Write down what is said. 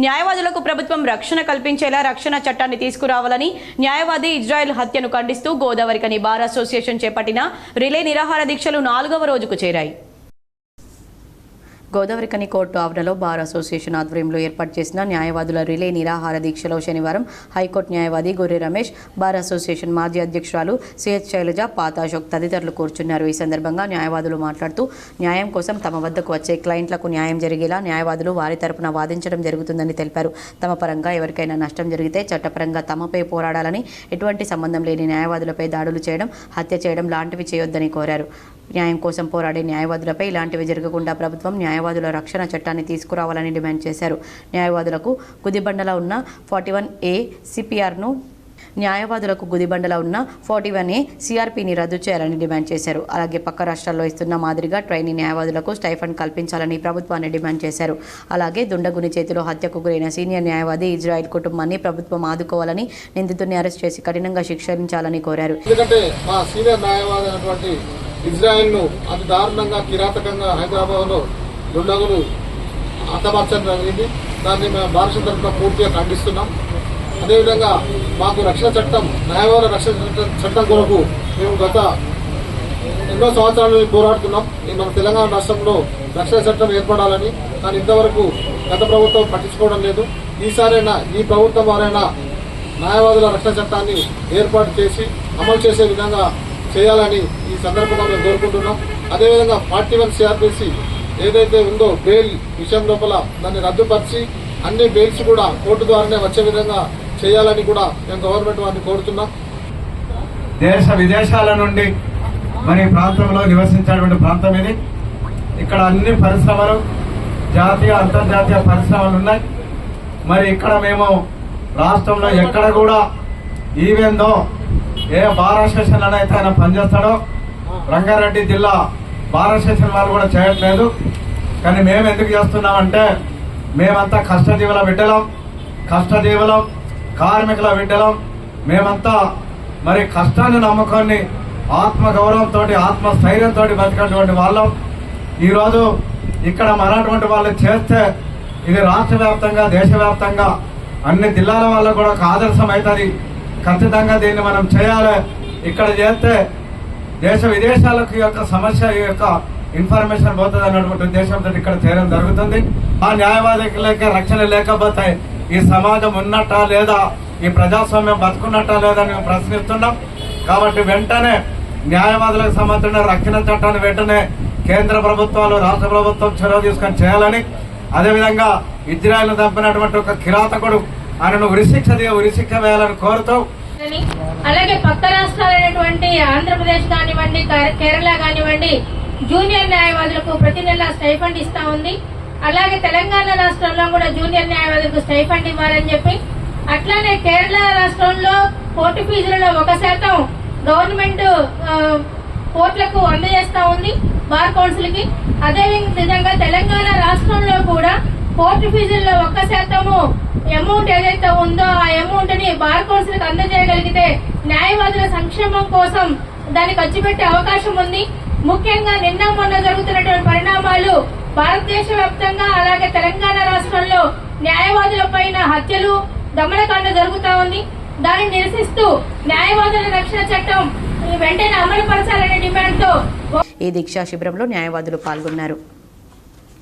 న్యాయవాదులకు ప్రభుత్వం రక్షణ కల్పించేలా రక్షణ చట్టాన్ని తీసుకురావాలని న్యాయవాది ఇజ్రాయెల్ హత్యను ఖండిస్తూ గోదావరికని బార్ అసోసియేషన్ చేపట్టిన రిలే నిరాహార దీక్షలు 4వ రోజుకు చేరాయి. గోదావరికని కోర్టు ఆవరణలో బార్ అసోసియేషన్ ఆధ్వర్యంలో ఏర్పాటు చేసిన న్యాయవాదుల రిలే నిరాహార దీక్షలో శనివారం హైకోర్టు న్యాయవాది గొర్రె రమేష్, బార్ అసోసియేషన్ మాజీ అధ్యక్షురాలు సిహెచ్ శైలజ, పాత అశోక్ తదితరులు కూర్చున్నారు. ఈ సందర్భంగా న్యాయవాదులు మాట్లాడుతూ న్యాయం కోసం తమ వద్దకు వచ్చే క్లయింట్లకు న్యాయం జరిగేలా న్యాయవాదులు వారి తరపున వాదించడం జరుగుతుందని తెలిపారు. తమ పరంగా ఎవరికైనా నష్టం జరిగితే చట్టపరంగా తమపై పోరాడాలని, ఎటువంటి సంబంధం లేని న్యాయవాదులపై దాడులు చేయడం, హత్య చేయడం లాంటివి చేయొద్దని కోరారు. న్యాయం కోసం పోరాడే న్యాయవాదులపై ఇలాంటివి జరగకుండా ప్రభుత్వం న్యాయవాదుల రక్షణ చట్టాన్ని తీసుకురావాలని డిమాండ్ చేశారు. న్యాయవాదులకు గుదిబండలా ఉన్న 41A సిపిఆర్ను న్యాయవాదులకు గుదిబండలా ఉన్న 41A సిఆర్పిని రద్దు చేయాలని డిమాండ్ చేశారు. అలాగే పక్క రాష్ట్రాల్లో ఇస్తున్న మాదిరిగా ట్రైనీ న్యాయవాదులకు స్టైఫండ్ కల్పించాలని ప్రభుత్వాన్ని డిమాండ్ చేశారు. అలాగే దుండగుని చేతిలో హత్యకు గురైన సీనియర్ న్యాయవాది ఇజ్రాయెల్ కుటుంబాన్ని ప్రభుత్వం ఆదుకోవాలని, నిందితుడిని అరెస్ట్ చేసి కఠినంగా శిక్షించాలని కోరారు. ఇజ్రాయెల్ను అతి దారుణంగా, కిరాతకంగా హైదరాబాద్లో దుండగులు హతమార్చడం జరిగింది. దాన్ని మేము భారత తరఫున పూర్తిగా ఖండిస్తున్నాం. అదేవిధంగా మాకు రక్షణ చట్టం, న్యాయవాదుల రక్షణ చట్టం కొరకు మేము గత ఎన్నో సంవత్సరాలు పోరాడుతున్నాం. మన తెలంగాణ రాష్ట్రంలో రక్షణ చట్టం ఏర్పడాలని, కానీ ఇంతవరకు గత ప్రభుత్వం పట్టించుకోవడం లేదు. ఈసారైనా ఈ ప్రభుత్వం వారైనా న్యాయవాదుల రక్షణ చట్టాన్ని ఏర్పాటు చేసి అమలు చేసే విధంగా చేయాలని ఈ సందర్భంగా మేము కోరుకుంటున్నాం. అదేవిధంగా 41 సిఆర్పిసి ఏదైతే ఉందో బెయిల్ విషయం లోపల దాన్ని రద్దుపరిచి అన్ని బెయిల్స్ కూడా కోర్టు ద్వారానే వచ్చే విధంగా చేయాలని కూడా మేము గవర్నమెంట్ వారిని కోరుతున్నాం. దేశ విదేశాల నుండి మన ప్రాంతంలో నివసించేటువంటి ప్రాంతం ఇది. ఇక్కడ అన్ని పరిశ్రమలు, జాతీయ అంతర్జాతీయ పరిశ్రమలు ఉన్నాయి. మరి ఇక్కడ మేము రాష్ట్రంలో ఎక్కడ కూడా ఈవెందో ఏ బార్ అసోసియేషన్ అయితే ఆయన పనిచేస్తాడో, రంగారెడ్డి జిల్లా బార్ అసోసియేషన్ వాళ్ళు కూడా చేయట్లేదు. కానీ మేము ఎందుకు చేస్తున్నామంటే మేమంతా కష్టజీవుల బిడ్డలం, కార్మికుల బిడ్డలం. మేమంతా మరి కష్టాన్ని నమ్ముకొని ఆత్మగౌరవంతో, ఆత్మస్థైర్యంతో బతికేటువంటి వాళ్ళం. ఈరోజు ఇక్కడ మనటువంటి వాళ్ళు చేస్తే ఇది రాష్ట్ర వ్యాప్తంగా, దేశవ్యాప్తంగా అన్ని జిల్లాల వాళ్ళకు కూడా ఒక ఆదర్శం అవుతుంది. ఖచ్చితంగా దీన్ని మనం చేయాలి. ఇక్కడ చేస్తే దేశ విదేశాలకు యొక్క సమస్య యొక్క ఇన్ఫర్మేషన్ పోతుంది అన్నటువంటి ఉద్దేశంతో ఇక్కడ చేయడం జరుగుతుంది. ఆ న్యాయవాదులకి రక్షణ లేకపోతే ఈ సమాజం ఉన్నట్టా లేదా, ఈ ప్రజాస్వామ్యం బతుకున్నట్టా లేదా మేము ప్రశ్నిస్తున్నాం. కాబట్టి వెంటనే న్యాయవాదులకు సంబంధించిన రక్షణ చట్టాన్ని వెంటనే కేంద్ర ప్రభుత్వాలు, రాష్ట్ర ప్రభుత్వం చొరవ తీసుకొని చేయాలని, అదేవిధంగా ఇజ్రాయెల్ చంపినటువంటి ఒక కిరాతకుడు ఆయనను ఉరిశిక్ష వేయాలని కోరుతూ, అలాగే పక్క రాష్ట్రాలైనటువంటి ఆంధ్రప్రదేశ్ కానివ్వండి, కేరళ కానివ్వండి, జూనియర్ న్యాయవాదులకు ప్రతి నెల స్టైఫండ్ ఇస్తా ఉంది. అలాగే తెలంగాణ రాష్ట్రంలో కూడా జూనియర్ న్యాయవాదులకు స్టైఫండ్ ఇవ్వాలని చెప్పి, అట్లానే కేరళ రాష్ట్రంలో కోర్టు ఫీజులలో 1% గవర్నమెంట్ కోర్టులకు అందజేస్తా ఉంది, బార్ కౌన్సిల్ కి. అదే విధంగా తెలంగాణ రాష్ట్రంలో కూడా కోర్టు ఫీజుల్లో 1% అమౌంట్ ఏదైతే ఉందో ఆ అమౌంట్ ని బార్ కౌన్సిల్ కి అందజేయగలిగితే న్యాయవాదుల సంక్షేమం కోసం దాన్ని ఖర్చు పెట్టే అవకాశం ఉంది. ముఖ్యంగా నిన్న మొన్న జరుగుతున్నటువంటి పరిణామాలు భారతదేశ వ్యాప్తంగా, అలాగే తెలంగాణ రాష్ట్రంలో న్యాయవాదుల పైన హత్యలు, దమనకాండ జరుగుతా ఉంది. దాన్ని నిరసిస్తూ న్యాయవాదుల రక్షణ చట్టం వెంటనే అమలు పరచాలనే డిమాండ్ తో ఈ దీక్షా శిబిరంలో న్యాయవాదులు పాల్గొన్నారు.